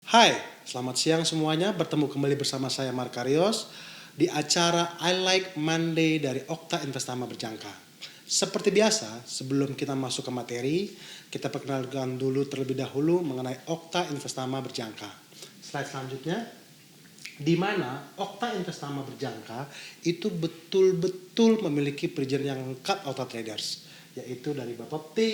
Hai, selamat siang semuanya. Bertemu kembali bersama saya Markarios di acara I Like Monday dari Okta Investama Berjangka. Seperti biasa, sebelum kita masuk ke materi, kita perkenalkan dulu terlebih dahulu mengenai Okta Investama Berjangka. Slide selanjutnya, di mana Okta Investama Berjangka itu betul-betul memiliki perizinan yang lengkap Okta Traders, yaitu dari Bapepti,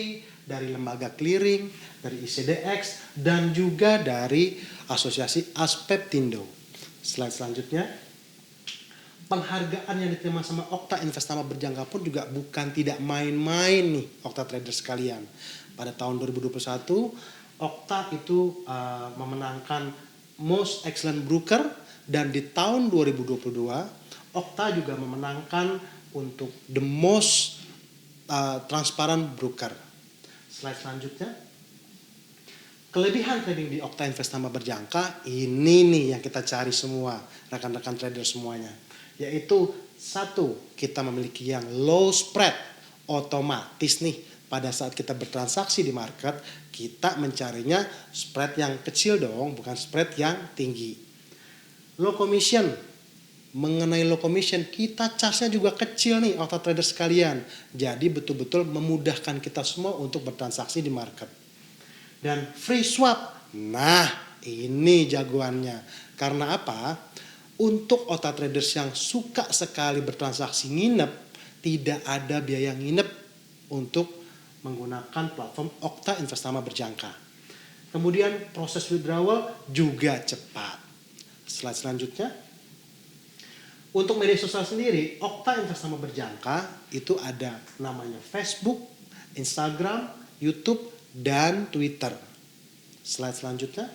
dari lembaga clearing, dari ICDX, dan juga dari Asosiasi Aspeptindo. Slide selanjutnya, penghargaan yang diterima sama Okta Investama Berjangka pun juga bukan tidak main-main nih Okta Traders sekalian. Pada tahun 2021, Okta itu memenangkan Most Excellent Broker, dan di tahun 2022, Okta juga memenangkan untuk The Most Transparent Broker. Slide selanjutnya. Kelebihan trading di Okta Investama Berjangka ini nih yang kita cari semua, rekan-rekan trader semuanya. Yaitu satu, kita memiliki yang low spread. Otomatis nih pada saat kita bertransaksi di market, kita mencarinya spread yang kecil dong, bukan spread yang tinggi. Low commission. Mengenai low commission, kita charge-nya juga kecil nih Okta trader sekalian. Jadi betul-betul memudahkan kita semua untuk bertransaksi di market. Dan free swap. Nah, ini jagoannya. Karena apa? Untuk Okta traders yang suka sekali bertransaksi nginep, tidak ada biaya nginep untuk menggunakan platform Okta Investama Berjangka. Kemudian proses withdrawal juga cepat. Slide selanjutnya. Untuk media sosial sendiri, Okta Investama Berjangka itu ada namanya Facebook, Instagram, YouTube, dan Twitter. Slide selanjutnya.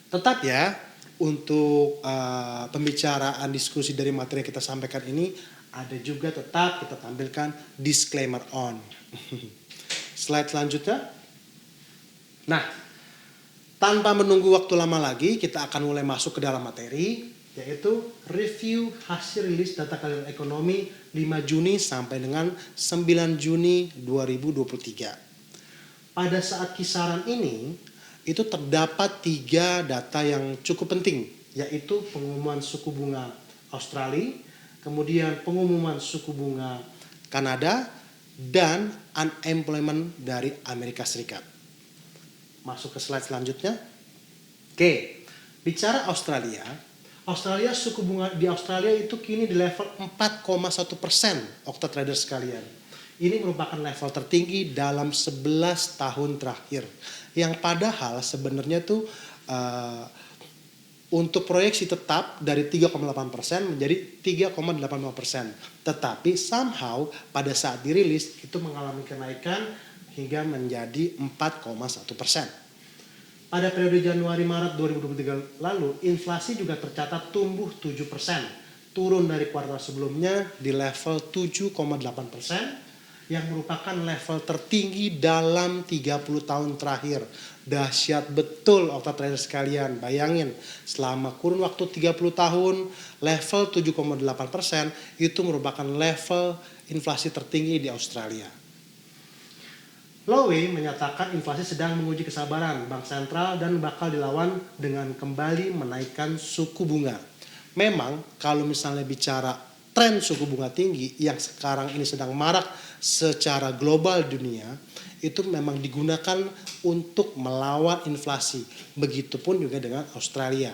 Tetap ya, untuk pembicaraan diskusi dari materi yang kita sampaikan ini, ada juga tetap kita tampilkan disclaimer on. Slide selanjutnya. Nah, tanpa menunggu waktu lama lagi, kita akan mulai masuk ke dalam materi, yaitu review hasil rilis data kalender ekonomi 5 Juni sampai dengan 9 Juni 2023. Pada saat kisaran ini, itu terdapat 3 data yang cukup penting, yaitu pengumuman suku bunga Australia, kemudian pengumuman suku bunga Kanada, dan unemployment dari Amerika Serikat. Masuk ke slide selanjutnya. Oke, bicara Australia suku bunga di Australia itu kini di level 4,1%, Okta trader sekalian. Ini merupakan level tertinggi dalam 11 tahun terakhir. Yang padahal sebenarnya tuh untuk proyeksi tetap dari 3,8% menjadi 3,85%. Tetapi somehow pada saat dirilis itu mengalami kenaikan hingga menjadi 4,1%. Pada periode Januari-Maret 2023 lalu, inflasi juga tercatat tumbuh 7%, turun dari kuartal sebelumnya di level 7,8%, yang merupakan level tertinggi dalam 30 tahun terakhir. Dahsyat betul Okta trader sekalian, bayangin selama kurun waktu 30 tahun, level 7,8% itu merupakan level inflasi tertinggi di Australia. Lowy menyatakan inflasi sedang menguji kesabaran Bank Sentral dan bakal dilawan dengan kembali menaikkan suku bunga. Memang kalau misalnya bicara tren suku bunga tinggi yang sekarang ini sedang marak secara global dunia, itu memang digunakan untuk melawan inflasi. Begitupun juga dengan Australia.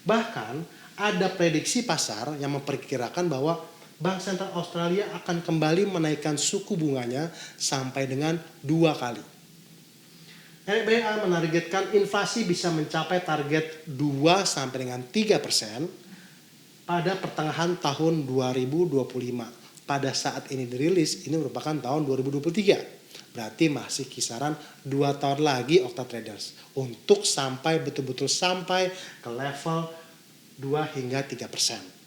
Bahkan ada prediksi pasar yang memperkirakan bahwa Bank Sentral Australia akan kembali menaikkan suku bunganya sampai dengan 2 kali. RBA menargetkan inflasi bisa mencapai target 2 sampai dengan 3% pada pertengahan tahun 2025. Pada saat ini dirilis, ini merupakan tahun 2023. Berarti masih kisaran 2 tahun lagi Okta Traders untuk sampai betul-betul sampai ke level 2 hingga 3%.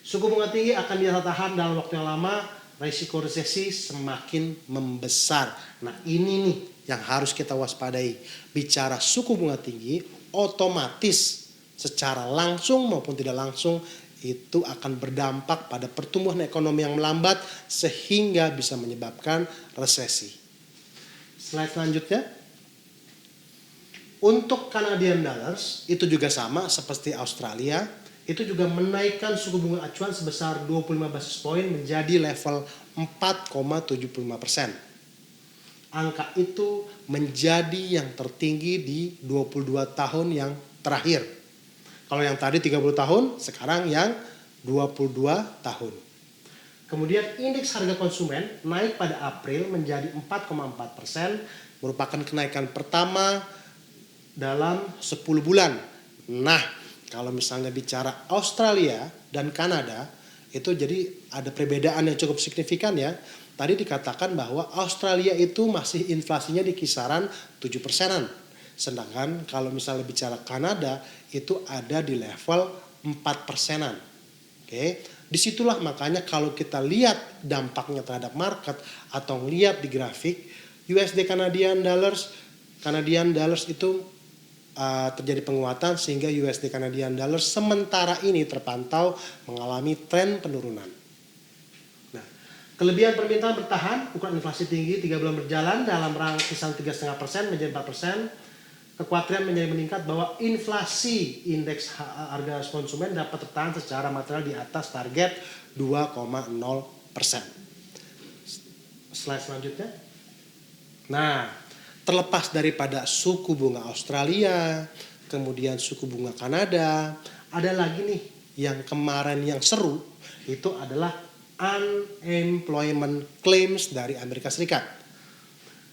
Suku bunga tinggi akan ditahan dalam waktu yang lama, risiko resesi semakin membesar. Nah, ini nih yang harus kita waspadai. Bicara suku bunga tinggi, otomatis secara langsung maupun tidak langsung itu akan berdampak pada pertumbuhan ekonomi yang melambat sehingga bisa menyebabkan resesi. Slide selanjutnya. Untuk Canadian dollars itu juga sama seperti Australia, itu juga menaikkan suku bunga acuan sebesar 25 basis point menjadi level 4,75%. Angka itu menjadi yang tertinggi di 22 tahun yang terakhir. Kalau yang tadi 30 tahun, sekarang yang 22 tahun. Kemudian indeks harga konsumen naik pada April menjadi 4,4%, merupakan kenaikan pertama dalam 10 bulan. Nah, kalau misalnya bicara Australia dan Kanada, itu jadi ada perbedaan yang cukup signifikan ya. Tadi dikatakan bahwa Australia itu masih inflasinya di kisaran 7%-an. Sedangkan kalau misalnya bicara Kanada, itu ada di level 4%-an. Oke, disitulah makanya kalau kita lihat dampaknya terhadap market atau lihat di grafik USD Canadian dollars itu terjadi penguatan sehingga USD Canadian dollars sementara ini terpantau mengalami tren penurunan. Nah, kelebihan permintaan bertahan, ukuran inflasi tinggi 3 bulan berjalan dalam rangka kisaran 3,5% menjadi 4%. Kekhawatiran menjadi meningkat bahwa inflasi indeks harga konsumen dapat tertahan secara material di atas target 2,0%. Slide selanjutnya. Nah, terlepas daripada suku bunga Australia, kemudian suku bunga Kanada, ada lagi nih yang kemarin yang seru, itu adalah unemployment claims dari Amerika Serikat.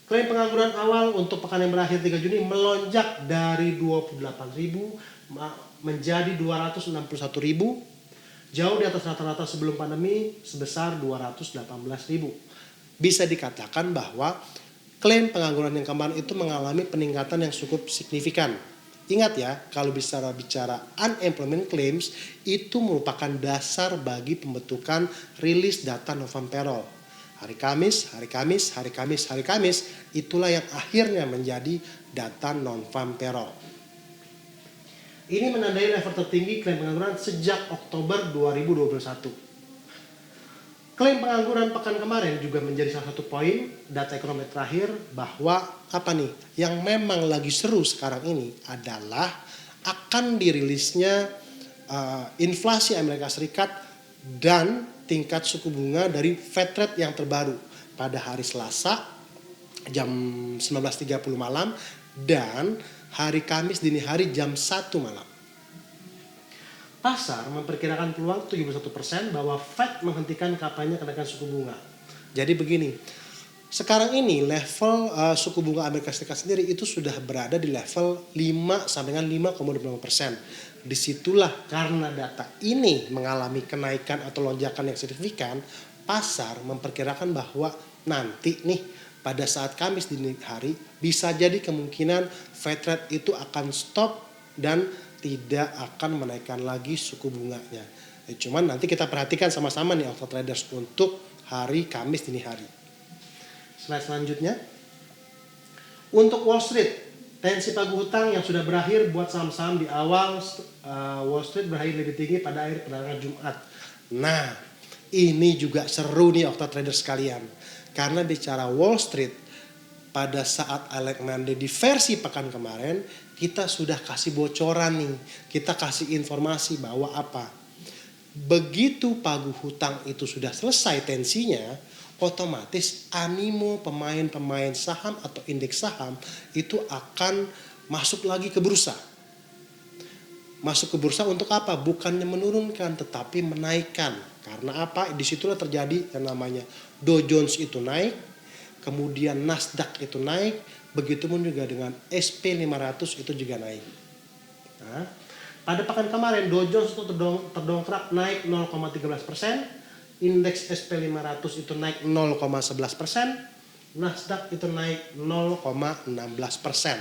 Klaim pengangguran awal untuk pekan yang berakhir 3 Juni melonjak dari 28.000 menjadi 261.000, jauh di atas rata-rata sebelum pandemi sebesar 218.000. Bisa dikatakan bahwa klaim pengangguran yang kemarin itu mengalami peningkatan yang cukup signifikan. Ingat ya, kalau bicara unemployment claims itu merupakan dasar bagi pembentukan rilis data non-farm payroll. Hari Kamis, itulah yang akhirnya menjadi data non-farm payroll. Ini menandai level tertinggi klaim pengangguran sejak Oktober 2021. Klaim pengangguran pekan kemarin juga menjadi salah satu poin data ekonomi terakhir bahwa yang memang lagi seru sekarang ini adalah akan dirilisnya inflasi Amerika Serikat dan tingkat suku bunga dari Fed rate yang terbaru pada hari Selasa jam 19.30 malam dan hari Kamis dini hari jam 1 malam. Pasar memperkirakan peluang 71% bahwa Fed menghentikan kampanye kenaikan suku bunga. Jadi begini, sekarang ini level suku bunga Amerika Serikat sendiri itu sudah berada di level 5 sampai dengan 5,25%. Disitulah karena data ini mengalami kenaikan atau lonjakan yang signifikan, pasar memperkirakan bahwa nanti nih pada saat Kamis dini hari bisa jadi kemungkinan Fed rate itu akan stop dan tidak akan menaikkan lagi suku bunganya. Cuman nanti kita perhatikan sama-sama nih Octo Traders untuk hari Kamis dini hari. Slide selanjutnya. Untuk Wall Street, tensi pagu hutang yang sudah berakhir buat saham-saham di awal Wall Street berakhir lebih tinggi pada akhir perdagangan Jumat. Nah, ini juga seru nih Octo Traders sekalian. Karena bicara Wall Street, pada saat Alex Monday di versi pekan kemarin, kita sudah kasih bocoran nih. Kita kasih informasi bahwa begitu pagu hutang itu sudah selesai tensinya, otomatis animo pemain-pemain saham atau indeks saham itu akan masuk lagi ke bursa. Masuk ke bursa untuk apa? Bukannya menurunkan tetapi menaikkan. Karena disitulah terjadi yang namanya Dow Jones itu naik, kemudian Nasdaq itu naik, begitu pun juga dengan SP500 itu juga naik. Nah, pada pekan kemarin Dow Jones itu terdongkrak naik 0,13%, indeks SP500 itu naik 0,11%, Nasdaq itu naik 0,16%.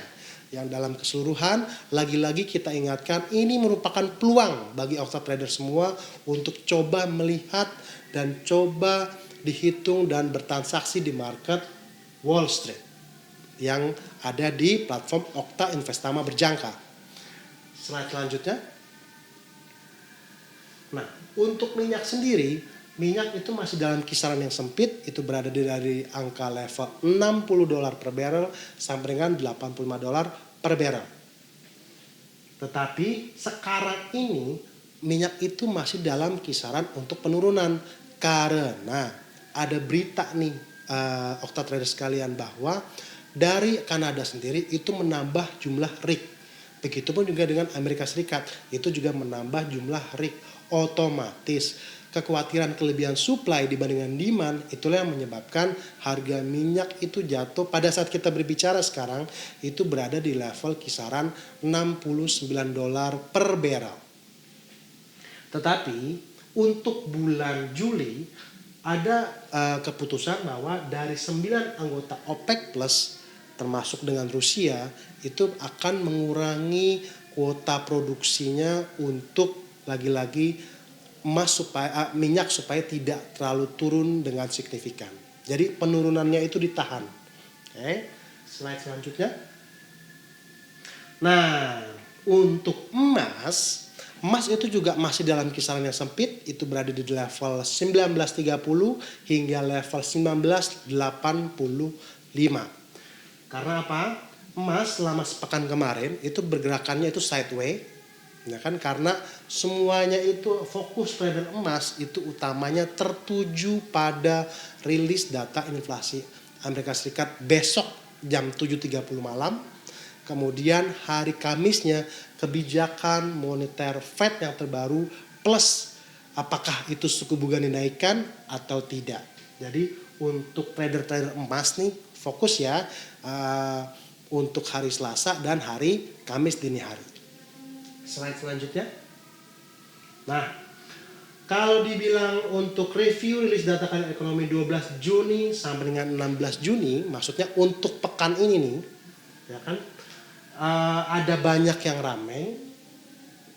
Yang dalam keseluruhan, lagi-lagi kita ingatkan ini merupakan peluang bagi Octo Trader semua untuk coba melihat dan coba dihitung dan bertransaksi di market Wall Street yang ada di platform Okta Investama Berjangka. Slide selanjutnya. Nah, untuk minyak sendiri minyak itu masih dalam kisaran yang sempit, itu berada dari angka level $60 per barrel sampai dengan $85 per barrel. Tetapi sekarang ini minyak itu masih dalam kisaran untuk penurunan karena ada berita nih Okta Trader sekalian bahwa dari Kanada sendiri itu menambah jumlah rig. Begitupun juga dengan Amerika Serikat, itu juga menambah jumlah rig. Otomatis kekhawatiran kelebihan supply dibandingkan demand itulah yang menyebabkan harga minyak itu jatuh. Pada saat kita berbicara sekarang itu berada di level kisaran $69 per barrel. Tetapi untuk bulan Juli ada keputusan bahwa dari 9 anggota OPEC Plus termasuk dengan Rusia itu akan mengurangi kuota produksinya untuk lagi-lagi minyak supaya tidak terlalu turun dengan signifikan. Jadi penurunannya itu ditahan. Oke, slide selanjutnya. Nah, untuk emas itu juga masih dalam kisaran yang sempit, itu berada di level 1930 hingga level 1985. Karena apa? Emas selama sepekan kemarin itu bergerakannya itu sideways, ya kan? Karena semuanya itu fokus trader emas itu utamanya tertuju pada rilis data inflasi Amerika Serikat besok jam 7.30 malam. Kemudian hari Kamisnya kebijakan moneter Fed yang terbaru plus apakah itu suku bunga dinaikkan atau tidak. Jadi untuk trader-trader emas nih fokus ya untuk hari Selasa dan hari Kamis dini hari. Slide selanjutnya. Nah, kalau dibilang untuk review rilis data ekonomi 12 Juni sampai dengan 16 Juni, maksudnya untuk pekan ini nih, ya kan, ada banyak yang ramai.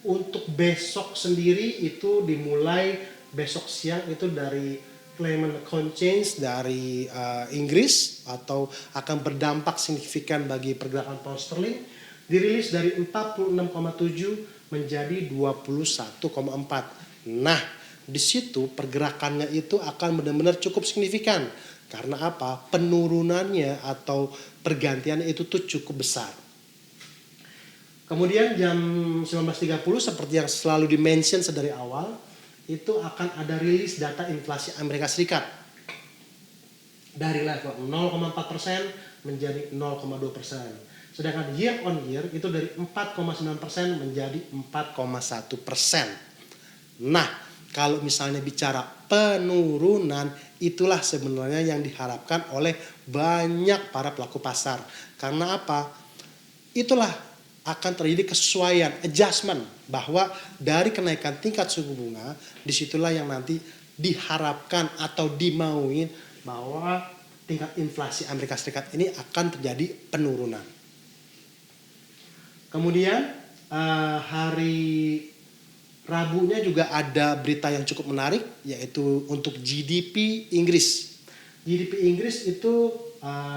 Untuk besok sendiri itu dimulai besok siang itu dari Clement Account Change dari Inggris atau akan berdampak signifikan bagi pergerakan pound sterling, dirilis dari 46,7 menjadi 21,4. Nah, di situ pergerakannya itu akan benar-benar cukup signifikan. Karena apa? Penurunannya atau pergantiannya itu tuh cukup besar. Kemudian jam 19.30 seperti yang selalu di-mention sedari awal, itu akan ada rilis data inflasi Amerika Serikat dari level 0,4% menjadi 0,2%. Sedangkan year on year itu dari 4,9% menjadi 4,1%. Nah, kalau misalnya bicara penurunan, itulah sebenarnya yang diharapkan oleh banyak para pelaku pasar. Karena apa? Itulah akan terjadi kesesuaian, adjustment, bahwa dari kenaikan tingkat suku bunga, disitulah yang nanti diharapkan atau dimauin bahwa tingkat inflasi Amerika Serikat ini akan terjadi penurunan. Kemudian hari Rabunya juga ada berita yang cukup menarik, yaitu untuk GDP Inggris. GDP Inggris itu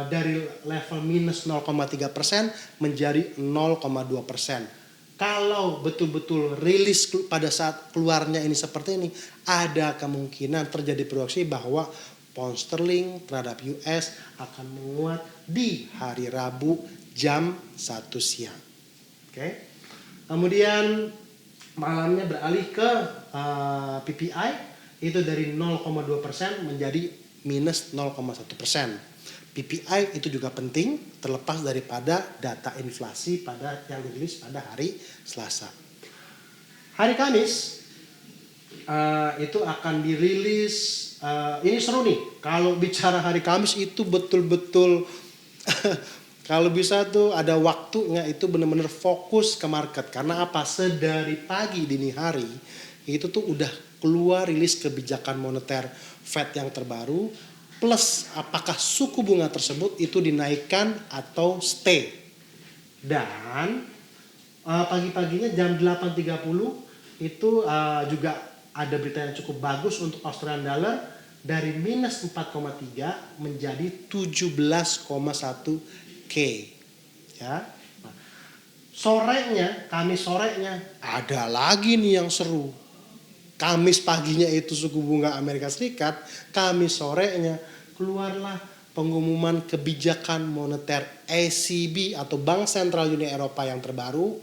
dari level minus 0,3% menjadi 0,2%. Kalau betul-betul rilis pada saat keluarnya ini seperti ini, ada kemungkinan terjadi proyeksi bahwa pound sterling terhadap US akan menguat di hari Rabu jam 1 siang. Oke. Kemudian malamnya beralih ke PPI, itu dari 0,2% menjadi minus 0,1%. PPI itu juga penting terlepas daripada data inflasi yang dirilis pada hari Selasa. Hari Kamis itu akan dirilis, ini seru nih. Kalau bicara hari Kamis itu betul-betul kalau bisa tuh ada waktunya itu benar-benar fokus ke market. Karena apa? Sedari pagi dini hari itu tuh udah keluar rilis kebijakan moneter Fed yang terbaru. Plus apakah suku bunga tersebut itu dinaikkan atau stay. Dan pagi-paginya jam 8.30 itu juga ada berita yang cukup bagus untuk Australian dollar dari minus 4,3 menjadi 17,1 K. Ya. Nah, Kamis sorenya ada lagi nih yang seru. Kamis paginya itu suku bunga Amerika Serikat, Kamis sorenya keluarlah pengumuman kebijakan moneter ECB atau Bank Sentral Uni Eropa yang terbaru.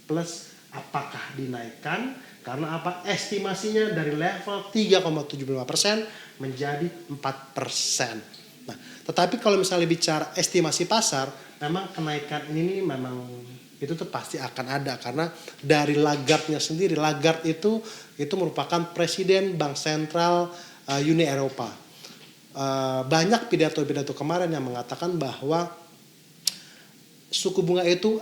Plus apakah dinaikkan? Karena apa? Estimasinya dari level 3,75% menjadi 4%. Nah, tetapi kalau misalnya bicara estimasi pasar, memang kenaikan ini memang itu tuh pasti akan ada, karena dari Lagarde-nya sendiri. Lagarde itu merupakan presiden Bank Sentral Uni Eropa. Banyak pidato-pidato kemarin yang mengatakan bahwa suku bunga itu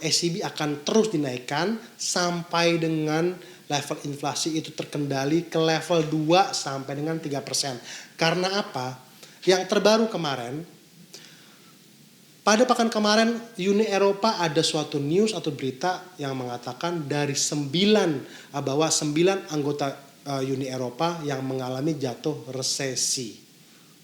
ECB akan terus dinaikkan sampai dengan level inflasi itu terkendali ke level 2 sampai dengan 3%. Karena apa? Yang terbaru kemarin, pada pekan kemarin Uni Eropa ada suatu news atau berita yang mengatakan dari 9 anggota Uni Eropa yang mengalami jatuh resesi.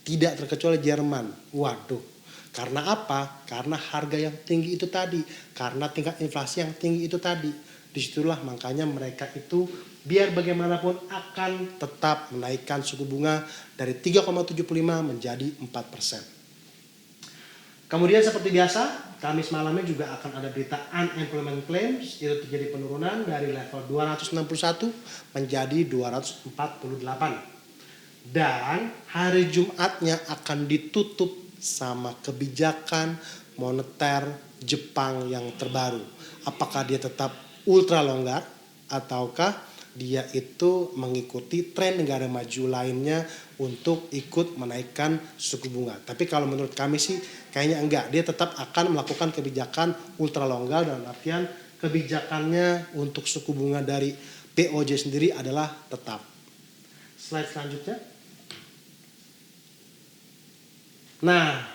Tidak terkecuali Jerman. Waduh. Karena apa? Karena harga yang tinggi itu tadi. Karena tingkat inflasi yang tinggi itu tadi. Disitulah makanya mereka itu biar bagaimanapun akan tetap menaikkan suku bunga dari 3,75 menjadi 4%. Kemudian seperti biasa, Kamis malamnya juga akan ada berita unemployment claims, itu terjadi penurunan dari level 261 menjadi 248. Dan hari Jumatnya akan ditutup sama kebijakan moneter Jepang yang terbaru. Apakah dia tetap ultra longgar ataukah dia itu mengikuti tren negara maju lainnya untuk ikut menaikkan suku bunga. Tapi kalau menurut kami sih kayaknya enggak. Dia tetap akan melakukan kebijakan ultra longgar, dalam artian kebijakannya untuk suku bunga dari BOJ sendiri adalah tetap. Slide selanjutnya. Nah,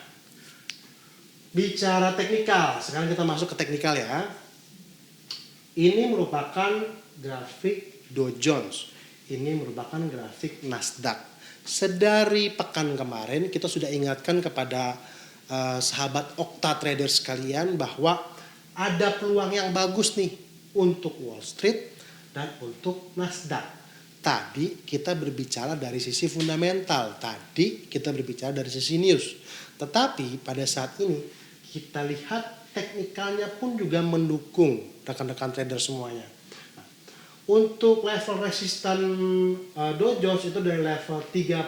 bicara teknikal, sekarang kita masuk ke teknikal ya. Ini merupakan grafik Dow Jones. Ini merupakan grafik Nasdaq. Sedari pekan kemarin kita sudah ingatkan kepada sahabat Okta Trader sekalian bahwa ada peluang yang bagus nih untuk Wall Street dan untuk Nasdaq. Tadi kita berbicara dari sisi fundamental, tadi kita berbicara dari sisi news. Tetapi pada saat ini kita lihat teknikalnya pun juga mendukung rekan-rekan trader semuanya. Untuk level resisten Dow Jones itu dari level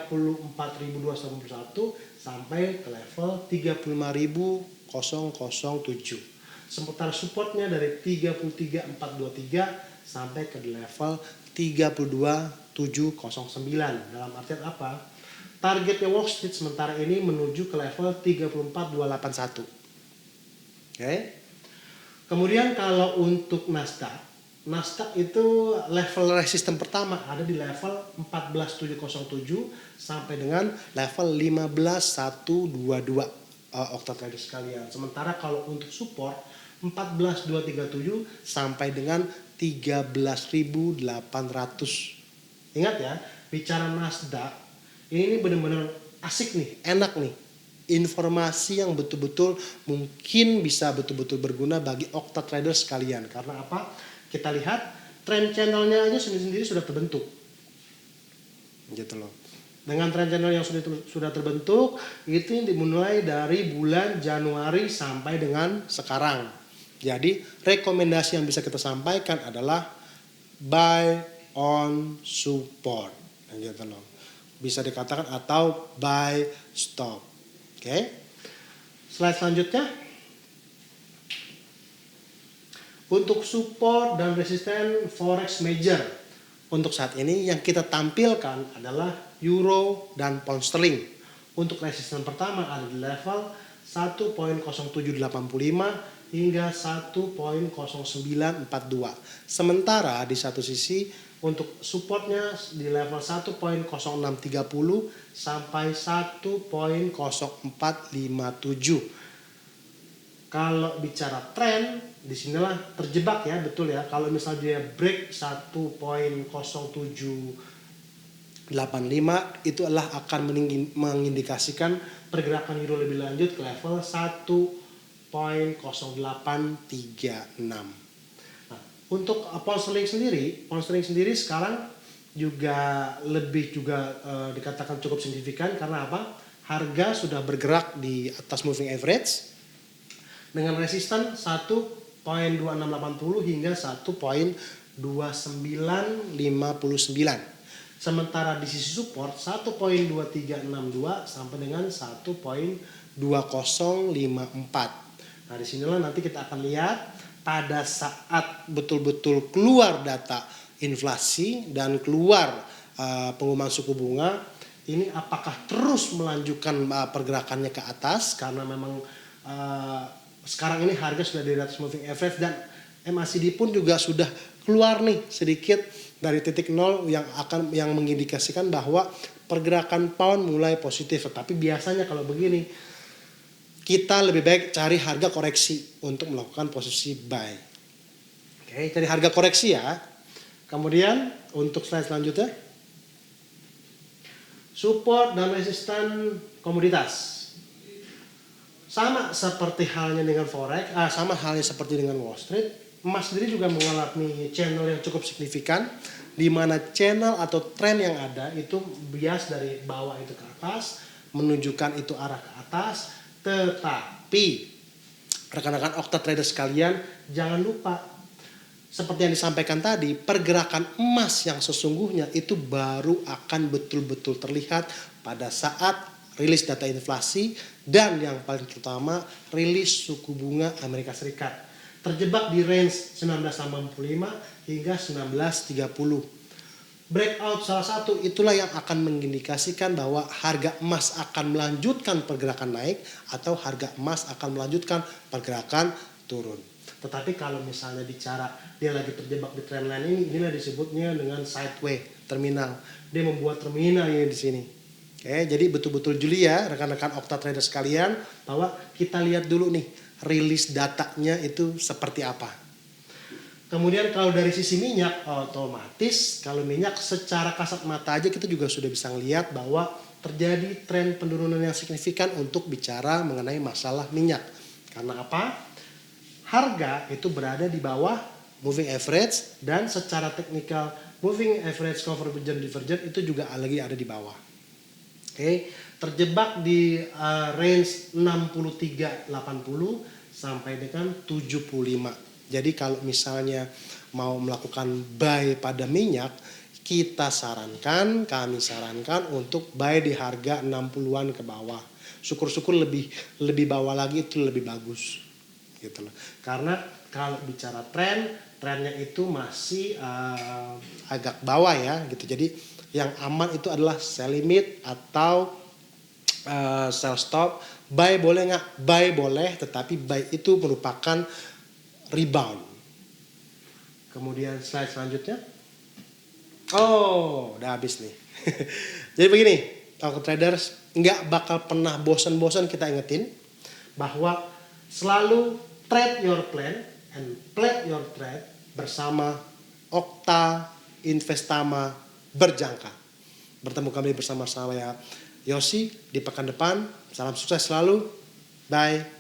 34.291 sampai ke level 35.007. Sementara supportnya dari 33.423 sampai ke level 32.709. Dalam artian apa? Targetnya Wall Street sementara ini menuju ke level 34.281. Oke. Kemudian kalau untuk Nasdaq itu level resisten pertama ada di level 14.707 sampai dengan level 15.122 Okta Trader sekalian. Sementara kalau untuk support 14.237 sampai dengan 13.800. Ingat ya, bicara Nasdaq ini benar-benar asik nih, enak nih. Informasi yang betul-betul mungkin bisa betul-betul berguna bagi Okta Trader sekalian. Karena apa? Kita lihat trend channelnya aja sendiri sudah terbentuk, gitu loh. Dengan trend channel yang sudah terbentuk, itu dimulai dari bulan Januari sampai dengan sekarang. Jadi rekomendasi yang bisa kita sampaikan adalah buy on support, gitu loh. Bisa dikatakan atau buy stop. Oke. Slide selanjutnya. Untuk support dan resisten forex major untuk saat ini yang kita tampilkan adalah euro dan pound sterling. Untuk resisten pertama ada di level 1.0785 hingga 1.0942. Sementara di satu sisi untuk supportnya di level 1.0630 sampai 1.0457. Kalau bicara tren, disinilah terjebak ya, betul ya. Kalau misalnya dia break 1.0785 itu adalah akan mengindikasikan pergerakan euro lebih lanjut ke level 1.0836. Nah, Untuk pound sterling sendiri sekarang juga lebih juga dikatakan cukup signifikan karena apa? Harga sudah bergerak di atas moving average dengan resisten 1.2680 hingga 1.2959. Sementara di sisi support 1.2362 sampai dengan 1.2054. Nah, disinilah nanti kita akan lihat pada saat betul-betul keluar data inflasi dan keluar pengumuman suku bunga, ini apakah terus melanjutkan pergerakannya ke atas karena memang sekarang ini harga sudah di atas moving average dan MACD pun juga sudah keluar nih sedikit dari titik nol yang mengindikasikan bahwa pergerakan pound mulai positif. Tetapi biasanya kalau begini kita lebih baik cari harga koreksi untuk melakukan posisi buy. Oke, cari harga koreksi ya. Kemudian untuk slide selanjutnya, support dan resisten komoditas. Sama seperti halnya dengan forex, sama halnya seperti dengan Wall Street, emas sendiri juga mengalami channel yang cukup signifikan, di mana channel atau tren yang ada itu bias dari bawah itu ke atas, menunjukkan itu arah ke atas. Tetapi rekan-rekan Okta Trader sekalian, jangan lupa seperti yang disampaikan tadi, pergerakan emas yang sesungguhnya itu baru akan betul-betul terlihat pada saat rilis data inflasi dan yang paling terutama rilis suku bunga Amerika Serikat. Terjebak di range 1985 hingga 1930. Breakout salah satu itulah yang akan mengindikasikan bahwa harga emas akan melanjutkan pergerakan naik atau harga emas akan melanjutkan pergerakan turun. Tetapi kalau misalnya bicara dia lagi terjebak di trendline ini, inilah disebutnya dengan sideway terminal. Dia membuat terminal ini di sini. Oke, jadi betul-betul jeli ya rekan-rekan Okta Trader sekalian bahwa kita lihat dulu nih rilis datanya itu seperti apa. Kemudian kalau dari sisi minyak, otomatis kalau minyak secara kasat mata aja kita juga sudah bisa melihat bahwa terjadi tren penurunan yang signifikan untuk bicara mengenai masalah minyak. Karena apa? Harga itu berada di bawah moving average dan secara teknikal moving average convergent divergent itu juga lagi ada di bawah. Oke, terjebak di range 63.80 sampai dengan 75. Jadi kalau misalnya mau melakukan buy pada minyak, kami sarankan untuk buy di harga 60-an ke bawah. Syukur-syukur lebih bawah lagi itu lebih bagus. Gitu loh. Karena kalau bicara trennya itu masih agak bawah ya gitu. Jadi yang aman itu adalah sell limit atau sell stop. Buy boleh nggak? Buy boleh, tetapi buy itu merupakan rebound. Kemudian slide selanjutnya. Oh, udah habis nih. Jadi begini, Okta Traders nggak bakal pernah bosan-bosan kita ingetin bahwa selalu trade your plan and play your trade bersama Okta Investama Berjangka. Bertemu kembali bersama saya Yosi di pekan depan. Salam sukses selalu. Bye.